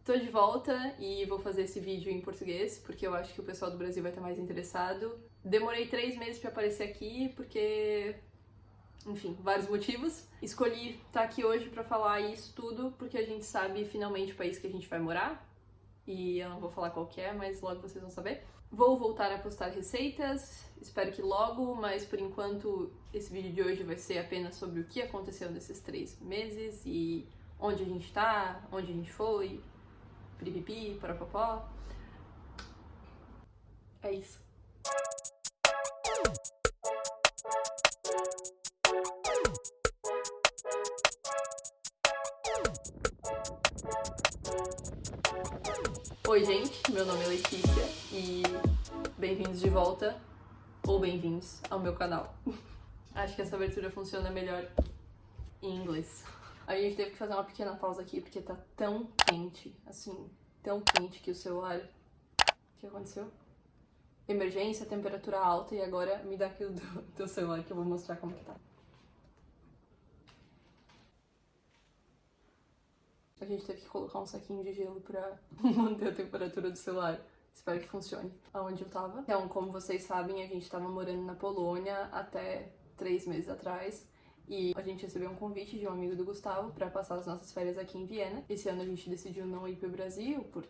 Tô de volta e vou fazer esse vídeo em português, porque eu acho que o pessoal do Brasil vai estar mais interessado. Demorei 3 meses pra aparecer aqui, porque... enfim, vários motivos. Escolhi estar aqui hoje pra falar isso tudo, porque a gente sabe finalmente o país que a gente vai morar. E eu não vou falar qual que é, mas logo vocês vão saber. Vou voltar a postar receitas, espero que logo, mas por enquanto esse vídeo de hoje vai ser apenas sobre o que aconteceu nesses 3 meses e onde a gente tá, onde a gente foi, piripipi, parapapó. É isso. Oi gente, meu nome é Letícia e bem-vindos de volta, ou bem-vindos ao meu canal. Acho que essa abertura funciona melhor em inglês. A gente teve que fazer uma pequena pausa aqui porque tá tão quente, assim, tão quente que o celular... O que aconteceu? Emergência, temperatura alta, e agora me dá aqui o teu celular que eu vou mostrar como que tá. A gente teve que colocar um saquinho de gelo pra manter a temperatura do celular. Espero que funcione. Aonde eu tava. Então, como vocês sabem, a gente tava morando na Polônia até 3 meses atrás. E a gente recebeu um convite de um amigo do Gustavo pra passar as nossas férias aqui em Viena. Esse ano a gente decidiu não ir pro Brasil por,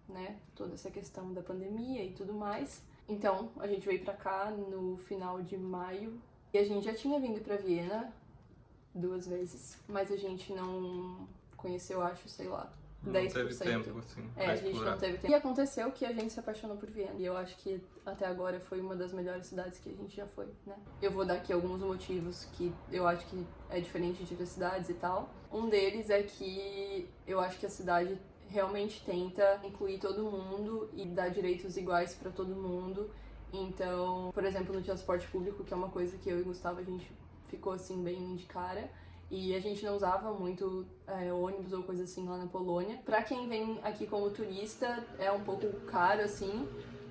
né, toda essa questão da pandemia e tudo mais. Então, a gente veio pra cá no final de maio. E a gente já tinha vindo pra Viena 2 vezes, mas a gente não conheceu, acho, sei lá, 10%. Não teve tempo, assim, a gente não teve tempo. E aconteceu que a gente se apaixonou por Viena. E eu acho que até agora foi uma das melhores cidades que a gente já foi, né? Eu vou dar aqui alguns motivos que eu acho que é diferente de outras cidades e tal. Um deles é que eu acho que a cidade realmente tenta incluir todo mundo e dar direitos iguais pra todo mundo. Então, por exemplo, no transporte público, que é uma coisa que eu e o Gustavo, a gente ficou assim bem de cara. E a gente não usava muito ônibus ou coisa assim lá na Polônia. Pra quem vem aqui como turista, é um pouco caro assim,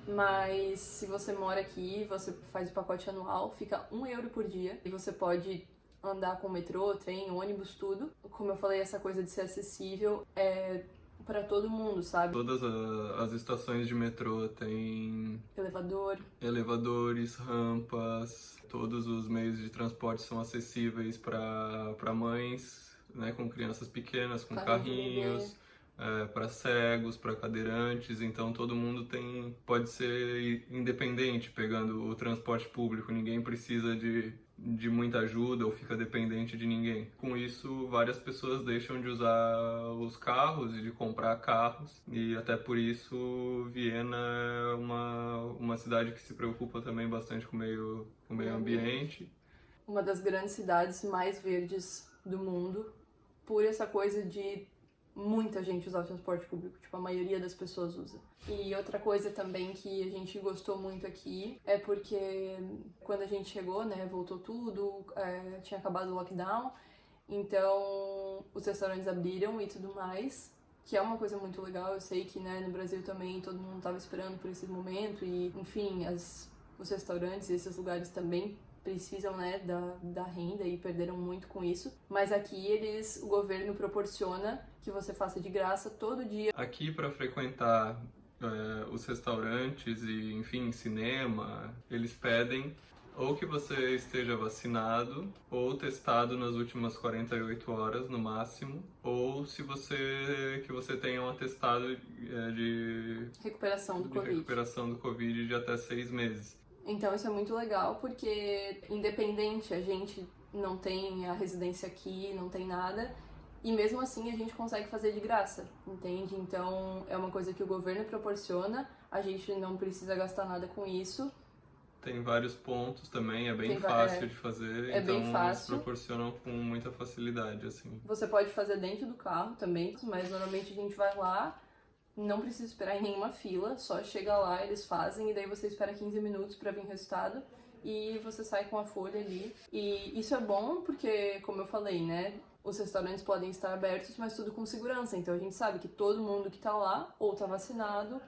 mas se você mora aqui, você faz o pacote anual, fica €1 por dia. E você pode andar com metrô, trem, ônibus, tudo. Como eu falei, essa coisa de ser acessível é pra todo mundo, sabe? Todas as estações de metrô têm elevadores, rampas, todos os meios de transporte são acessíveis para mães, né, com crianças pequenas, com carrinhos, para cegos, para cadeirantes, então todo mundo pode ser independente pegando o transporte público, ninguém precisa de muita ajuda ou fica dependente de ninguém. Com isso, várias pessoas deixam de usar os carros e de comprar carros, e até por isso Viena é uma cidade que se preocupa também bastante com o meio ambiente. Uma das grandes cidades mais verdes do mundo, por essa coisa de muita gente usar o transporte público, tipo, a maioria das pessoas usa. E outra coisa também que a gente gostou muito aqui é porque quando a gente chegou, né, voltou tudo, tinha acabado o lockdown, então os restaurantes abriram e tudo mais, que é uma coisa muito legal. Eu sei que, né, no Brasil também todo mundo tava esperando por esse momento e, enfim, os restaurantes e esses lugares também precisam, né, da renda e perderam muito com isso. Mas aqui o governo proporciona que você faça de graça todo dia. Aqui para frequentar os restaurantes e, enfim, cinema, eles pedem ou que você esteja vacinado ou testado nas últimas 48 horas no máximo, ou que você tenha um atestado de recuperação do Covid de até 6 meses. Então isso é muito legal, porque independente, a gente não tem a residência aqui, não tem nada, e mesmo assim a gente consegue fazer de graça, entende? Então é uma coisa que o governo proporciona, a gente não precisa gastar nada com isso. Tem vários pontos também, é bem fácil de fazer, então bem fácil. Eles proporcionam com muita facilidade, assim. Você pode fazer dentro do carro também, mas normalmente a gente vai lá, não precisa esperar em nenhuma fila, só chega lá, eles fazem, e daí você espera 15 minutos pra vir o resultado, e você sai com a folha ali. E isso é bom porque, como eu falei, né, os restaurantes podem estar abertos, mas tudo com segurança, então a gente sabe que todo mundo que tá lá, ou tá vacinado,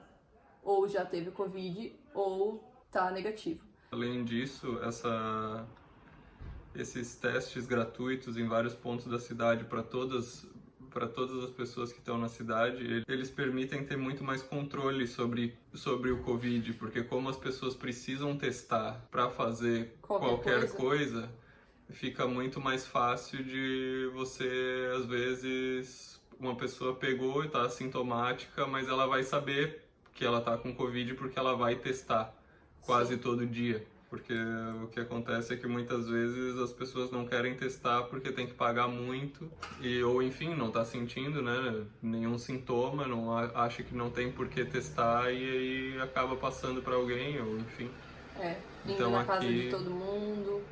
ou já teve Covid, ou tá negativo. Além disso, esses testes gratuitos em vários pontos da cidade para para todas as pessoas que estão na cidade, eles permitem ter muito mais controle sobre o Covid, porque como as pessoas precisam testar para fazer qualquer coisa, fica muito mais fácil de você, às vezes, uma pessoa pegou e está assintomática, mas ela vai saber que ela está com Covid porque ela vai testar quase todo dia. Porque o que acontece é que muitas vezes as pessoas não querem testar porque tem que pagar muito ou enfim, não tá sentindo, né, nenhum sintoma, não acha que não tem por que testar e aí acaba passando para alguém ou enfim. Indo então, na casa de todo mundo.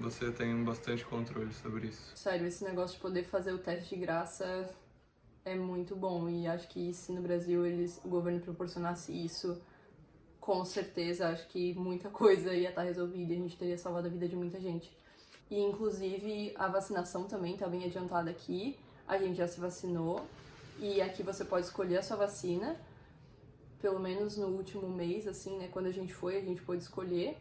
Você tem bastante controle sobre isso. Sério, esse negócio de poder fazer o teste de graça é muito bom e acho que se no Brasil o governo proporcionasse isso, com certeza, acho que muita coisa ia estar resolvida e a gente teria salvado a vida de muita gente. E, inclusive, a vacinação também está bem adiantada aqui. A gente já se vacinou e aqui você pode escolher a sua vacina. Pelo menos no último mês, assim, né? Quando a gente pôde escolher.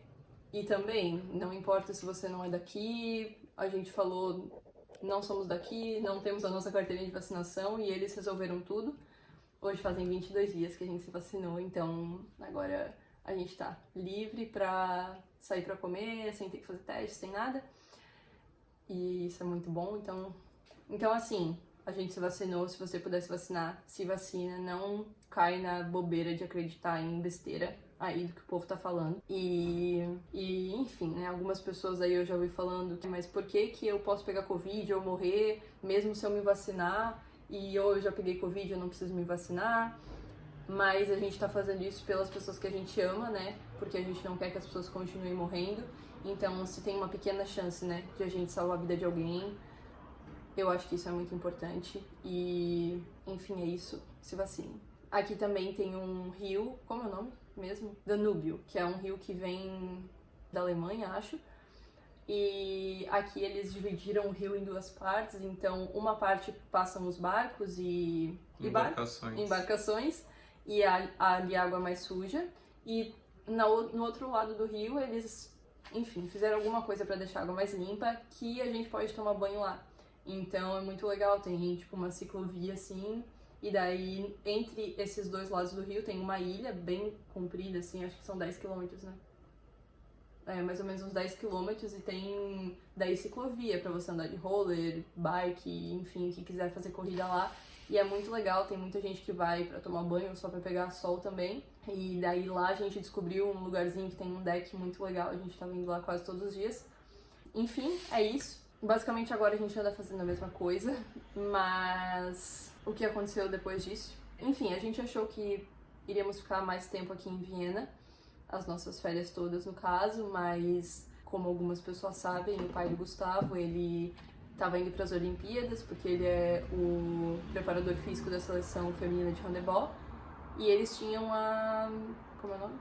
E também, não importa se você não é daqui, a gente falou, não somos daqui, não temos a nossa carteirinha de vacinação e eles resolveram tudo. Hoje fazem 22 dias que a gente se vacinou, então agora a gente tá livre pra sair pra comer, sem ter que fazer teste, sem nada. E isso é muito bom, então assim, a gente se vacinou, se você puder se vacinar, se vacina, não cai na bobeira de acreditar em besteira aí do que o povo tá falando. E enfim, né, algumas pessoas aí eu já ouvi falando, mas por que eu posso pegar Covid ou morrer mesmo se eu me vacinar? E eu já peguei Covid, eu não preciso me vacinar, mas a gente tá fazendo isso pelas pessoas que a gente ama, né, porque a gente não quer que as pessoas continuem morrendo, então se tem uma pequena chance, né, de a gente salvar a vida de alguém, eu acho que isso é muito importante e, enfim, é isso, se vacine. Aqui também tem um rio, como é o nome mesmo? Danúbio, que é um rio que vem da Alemanha, acho. E aqui eles dividiram o rio em duas partes, então uma parte passam os barcos e embarcações e ali a água mais suja, e no outro lado do rio eles, enfim, fizeram alguma coisa para deixar a água mais limpa, que a gente pode tomar banho lá. Então é muito legal, tem tipo uma ciclovia assim, e daí entre esses dois lados do rio tem uma ilha bem comprida assim, acho que são 10 quilômetros, né? Mais ou menos uns 10 quilômetros, e tem daí ciclovia pra você andar de roller, bike, enfim, que quiser fazer corrida lá. E é muito legal, tem muita gente que vai pra tomar banho ou só pra pegar sol também. E daí lá a gente descobriu um lugarzinho que tem um deck muito legal, a gente tá indo lá quase todos os dias. Enfim, é isso. Basicamente agora a gente anda fazendo a mesma coisa, mas o que aconteceu depois disso? Enfim, a gente achou que iríamos ficar mais tempo aqui em Viena, as nossas férias todas no caso, mas como algumas pessoas sabem, o pai do Gustavo, ele estava indo para as Olimpíadas, porque ele é o preparador físico da seleção feminina de handebol, e eles tinham como é o nome?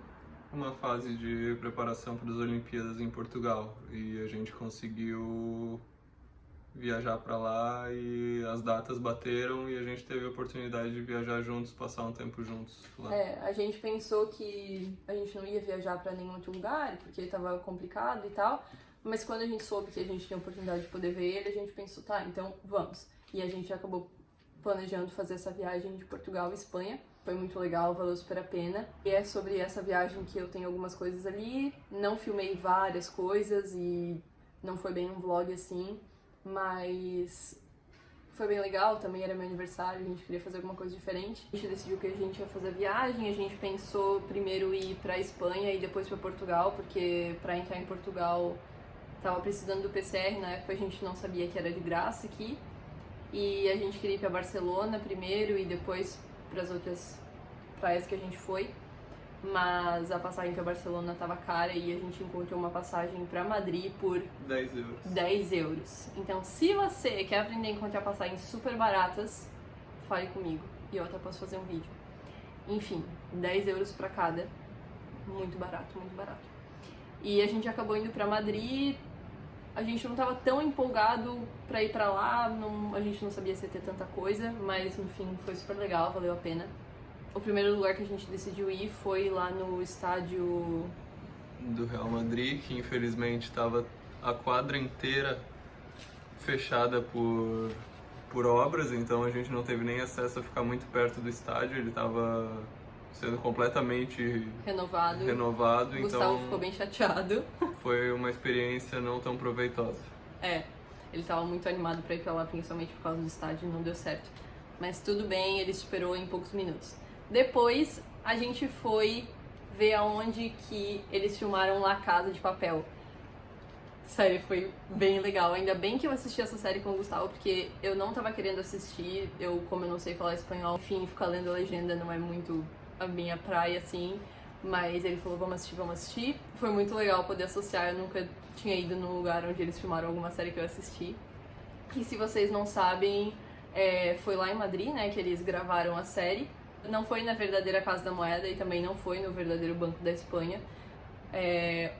Uma fase de preparação para as Olimpíadas em Portugal, e a gente conseguiu viajar para lá e as datas bateram e a gente teve a oportunidade de viajar juntos, passar um tempo juntos lá. A gente pensou que a gente não ia viajar para nenhum outro lugar, porque estava complicado e tal, mas quando a gente soube que a gente tinha a oportunidade de poder ver ele, a gente pensou, tá, então vamos. E a gente acabou planejando fazer essa viagem de Portugal e Espanha. Foi muito legal, valeu super a pena. E é sobre essa viagem que eu tenho algumas coisas ali. Não filmei várias coisas e não foi bem um vlog assim, mas foi bem legal, também era meu aniversário, a gente queria fazer alguma coisa diferente. A gente decidiu que a gente ia fazer a viagem, a gente pensou primeiro ir pra Espanha e depois pra Portugal, porque pra entrar em Portugal tava precisando do PCR, na época a gente não sabia que era de graça aqui. E a gente queria ir pra Barcelona primeiro e depois pras outras praias que a gente foi. Mas a passagem para Barcelona estava cara e a gente encontrou uma passagem para Madrid por 10 euros. 10 euros. Então, se você quer aprender a encontrar passagens super baratas, fale comigo e eu até posso fazer um vídeo. Enfim, 10 euros para cada. Muito barato, muito barato. E a gente acabou indo para Madrid. A gente não estava tão empolgado para ir para lá, a gente não sabia se ia ter tanta coisa, mas no fim foi super legal, valeu a pena. O primeiro lugar que a gente decidiu ir foi lá no estádio do Real Madrid, que infelizmente estava a quadra inteira fechada por por obras, então a gente não teve nem acesso a ficar muito perto do estádio, ele estava sendo completamente renovado, o Gustavo ficou bem chateado. Foi uma experiência não tão proveitosa. Ele estava muito animado para ir para lá, principalmente por causa do estádio, e não deu certo. Mas tudo bem, ele superou em poucos minutos. Depois, a gente foi ver aonde que eles filmaram La Casa de Papel. Sério, foi bem legal. Ainda bem que eu assisti essa série com o Gustavo, porque eu não tava querendo assistir. Como eu não sei falar espanhol, enfim, ficar lendo a legenda não é muito a minha praia, assim. Mas ele falou, vamos assistir. Foi muito legal poder associar, eu nunca tinha ido num lugar onde eles filmaram alguma série que eu assisti. E se vocês não sabem, foi lá em Madrid, né, que eles gravaram a série. Não foi na verdadeira Casa da Moeda e também não foi no verdadeiro Banco da Espanha.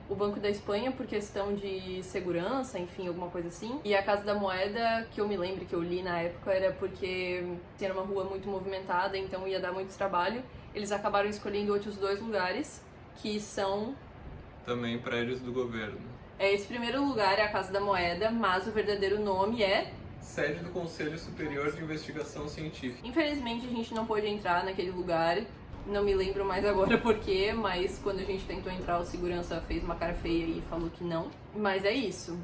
O Banco da Espanha por questão de segurança, enfim, alguma coisa assim. E a Casa da Moeda, que eu me lembro, que eu li na época, era porque era uma rua muito movimentada, então ia dar muito trabalho. Eles acabaram escolhendo outros 2 lugares, que são... também prédios do governo. Esse primeiro lugar é a Casa da Moeda, mas o verdadeiro nome é... Sede do Conselho Superior de Investigação Científica. Infelizmente a gente não pôde entrar naquele lugar. Não me lembro mais agora porquê, mas quando a gente tentou entrar, o segurança fez uma cara feia e falou que não. Mas é isso.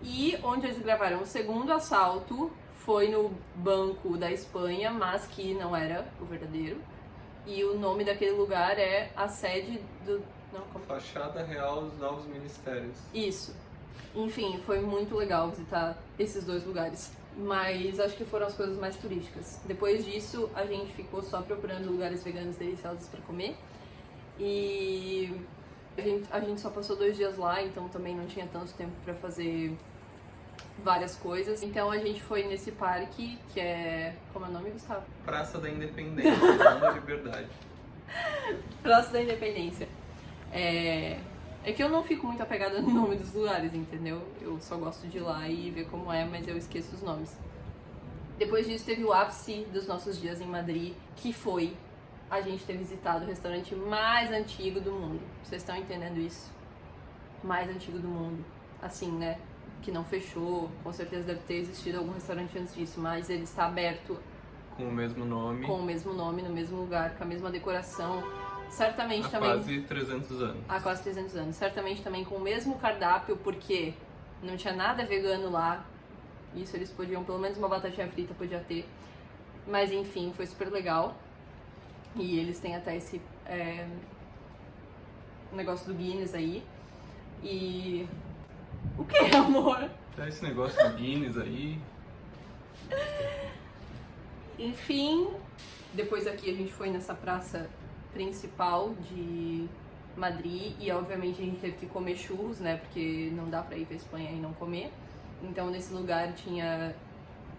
E onde eles gravaram o segundo assalto foi no Banco da Espanha, mas que não era o verdadeiro. E o nome daquele lugar é a sede do... Não, como... Fachada Real dos Novos Ministérios. Isso. Enfim, foi muito legal visitar esses 2 lugares. Mas acho que foram as coisas mais turísticas. Depois disso, a gente ficou só procurando lugares veganos deliciosos para comer. E a gente só passou 2 dias lá, então também não tinha tanto tempo para fazer várias coisas. Então a gente foi nesse parque, que é... Como é o nome, Gustavo? Praça da Independência, não da Liberdade. Praça da Independência. É que eu não fico muito apegada no nome dos lugares, entendeu? Eu só gosto de ir lá e ver como é, mas eu esqueço os nomes. Depois disso teve o ápice dos nossos dias em Madrid, que foi a gente ter visitado o restaurante mais antigo do mundo. Vocês estão entendendo isso? Mais antigo do mundo. Assim, né? Que não fechou. Com certeza deve ter existido algum restaurante antes disso, mas ele está aberto. Com o mesmo nome. Com o mesmo nome, no mesmo lugar, com a mesma decoração. Certamente também... Há quase 300 anos. Há quase 300 anos. Certamente também com o mesmo cardápio, porque não tinha nada vegano lá. Isso eles podiam, pelo menos uma batatinha frita podia ter. Mas enfim, foi super legal. E eles têm até esse negócio do Guinness aí. E... O que, amor? Esse negócio do Guinness aí... Enfim, depois aqui a gente foi nessa praça principal de Madrid e obviamente a gente teve que comer churros, né, porque não dá pra ir pra Espanha e não comer. Então nesse lugar tinha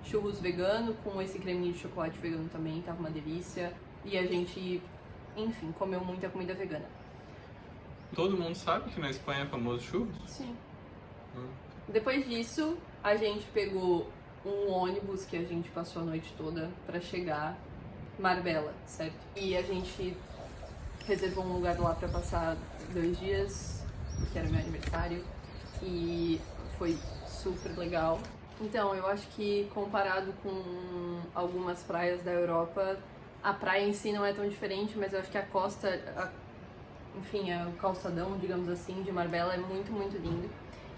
churros vegano com esse creminho de chocolate vegano também, tava uma delícia. E a gente, enfim, comeu muita comida vegana. Todo mundo sabe que na Espanha é famoso churros? Sim. Depois disso, a gente pegou um ônibus que a gente passou a noite toda pra chegar Marbella, certo? E a gente reservou um lugar lá pra passar 2 dias, que era meu aniversário, e foi super legal. Então, eu acho que comparado com algumas praias da Europa, a praia em si não é tão diferente, mas eu acho que a costa, enfim, o calçadão, digamos assim, de Marbella é muito, muito lindo.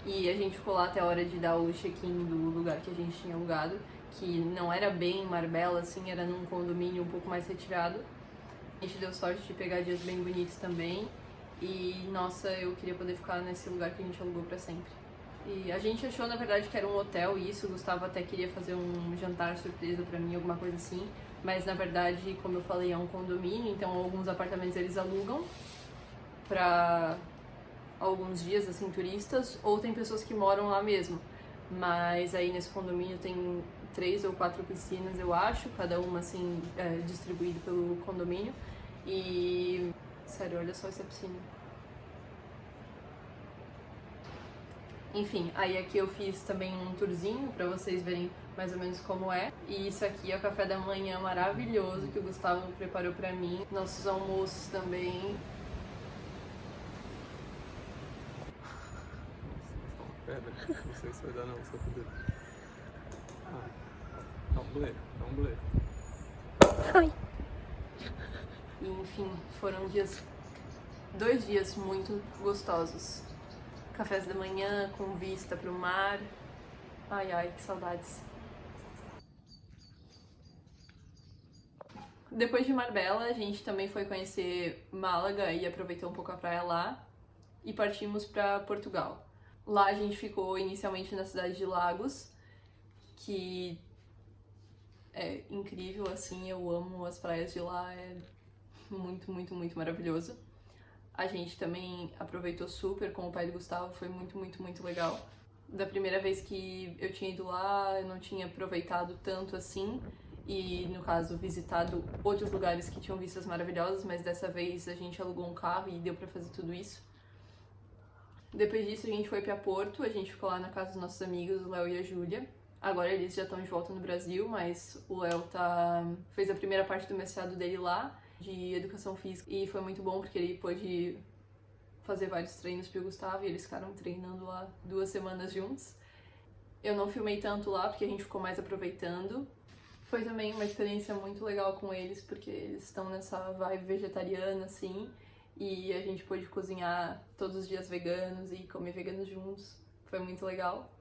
E a gente ficou lá até a hora de dar o check-in do lugar que a gente tinha alugado, que não era bem em Marbella, assim, era num condomínio um pouco mais retirado. A gente deu sorte de pegar dias bem bonitos também. E, nossa, eu queria poder ficar nesse lugar que a gente alugou pra sempre. E a gente achou, na verdade, que era um hotel e isso. O Gustavo até queria fazer um jantar surpresa pra mim, alguma coisa assim. Mas, na verdade, como eu falei, é um condomínio, então alguns apartamentos eles alugam pra alguns dias, assim, turistas, ou tem pessoas que moram lá mesmo. Mas aí nesse condomínio tem 3 ou 4 piscinas, eu acho, cada uma, assim, distribuída pelo condomínio. E... sério, olha só essa piscina. Enfim, aí aqui eu fiz também um tourzinho pra vocês verem mais ou menos como é. E isso aqui é o café da manhã maravilhoso que o Gustavo preparou pra mim. Nossos almoços também. Pedra, não sei se vai dar não, só poder. Tumblr. Ai. E, enfim, foram 2 dias muito gostosos. Cafés da manhã com vista pro mar. Ai, ai, que saudades. Depois de Marbella, a gente também foi conhecer Málaga e aproveitou um pouco a praia lá. E partimos para Portugal. Lá a gente ficou inicialmente na cidade de Lagos, que é incrível, assim, eu amo as praias de lá, é muito, muito, muito maravilhoso. A gente também aproveitou super com o pai do Gustavo, foi muito, muito, muito legal. Da primeira vez que eu tinha ido lá, eu não tinha aproveitado tanto assim, e no caso visitado outros lugares que tinham vistas maravilhosas, mas dessa vez a gente alugou um carro e deu pra fazer tudo isso. Depois disso a gente foi pra Porto, a gente ficou lá na casa dos nossos amigos, o Léo e a Júlia. Agora eles já estão de volta no Brasil, mas o Léo fez a primeira parte do mestrado dele lá, de educação física, e foi muito bom porque ele pôde fazer vários treinos pro Gustavo e eles ficaram treinando lá 2 semanas juntos. Eu não filmei tanto lá porque a gente ficou mais aproveitando. Foi também uma experiência muito legal com eles, porque eles estão nessa vibe vegetariana, assim, e a gente pôde cozinhar todos os dias veganos e comer veganos juntos. Foi muito legal.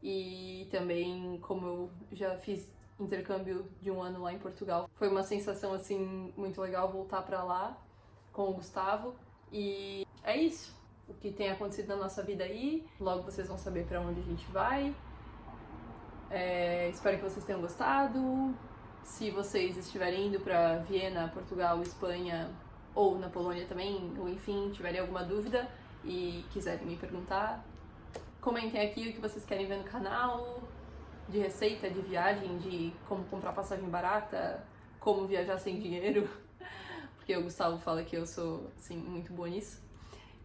E também, como eu já fiz intercâmbio de 1 ano lá em Portugal, foi uma sensação, assim, muito legal voltar pra lá com o Gustavo. E é isso. O que tem acontecido na nossa vida aí. Logo vocês vão saber pra onde a gente vai. Espero que vocês tenham gostado. Se vocês estiverem indo pra Viena, Portugal, Espanha ou na Polônia também, ou enfim, tiverem alguma dúvida e quiserem me perguntar, comentem aqui o que vocês querem ver no canal, de receita, de viagem, de como comprar passagem barata, como viajar sem dinheiro, porque o Gustavo fala que eu sou, assim, muito boa nisso.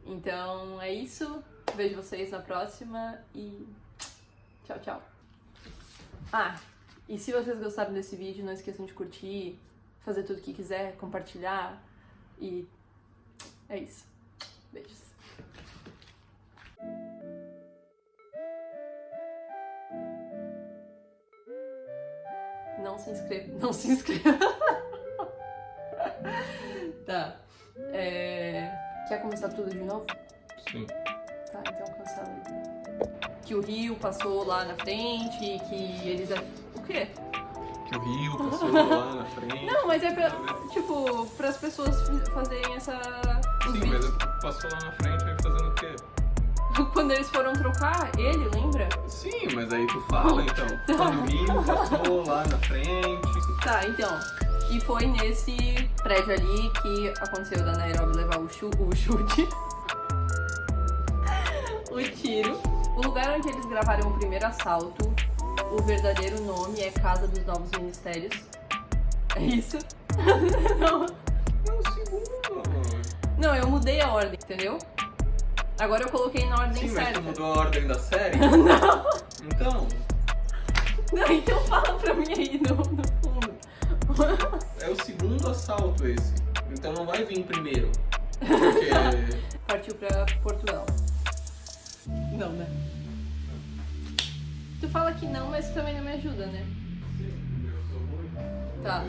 Então é isso, vejo vocês na próxima e tchau, tchau. E se vocês gostaram desse vídeo, não esqueçam de curtir, fazer tudo o que quiser, compartilhar e é isso. Beijos. Não se inscreva. Tá. Quer começar tudo de novo? Sim. Tá, então cancela aí. Que o rio passou lá na frente, que eles... O quê? Que o rio passou lá na frente. Não, mas é pra, tipo, pras pessoas fazerem essa... Sim, mas passou lá na frente, aí fazendo o quê? Quando eles foram trocar, ele, lembra? Sim, mas aí tu fala então. Quando o rio passou lá na frente. Tá, então. E foi nesse prédio ali que aconteceu da Nairobi levar o chute, o tiro. O lugar onde eles gravaram o primeiro assalto, o verdadeiro nome é Casa dos Novos Ministérios. É isso? Não. É o segundo, amor. Não, eu mudei a ordem, entendeu? Agora eu coloquei na ordem Sim, certa. mas tu mudou a ordem da série? Não. Então. Não, então fala pra mim aí no fundo. É o segundo assalto esse. Então não vai vir primeiro. Porque... Partiu pra Portugal. Não, né? Tu fala que não, mas tu também não me ajuda, né? Sim, eu sou ruim. Tá.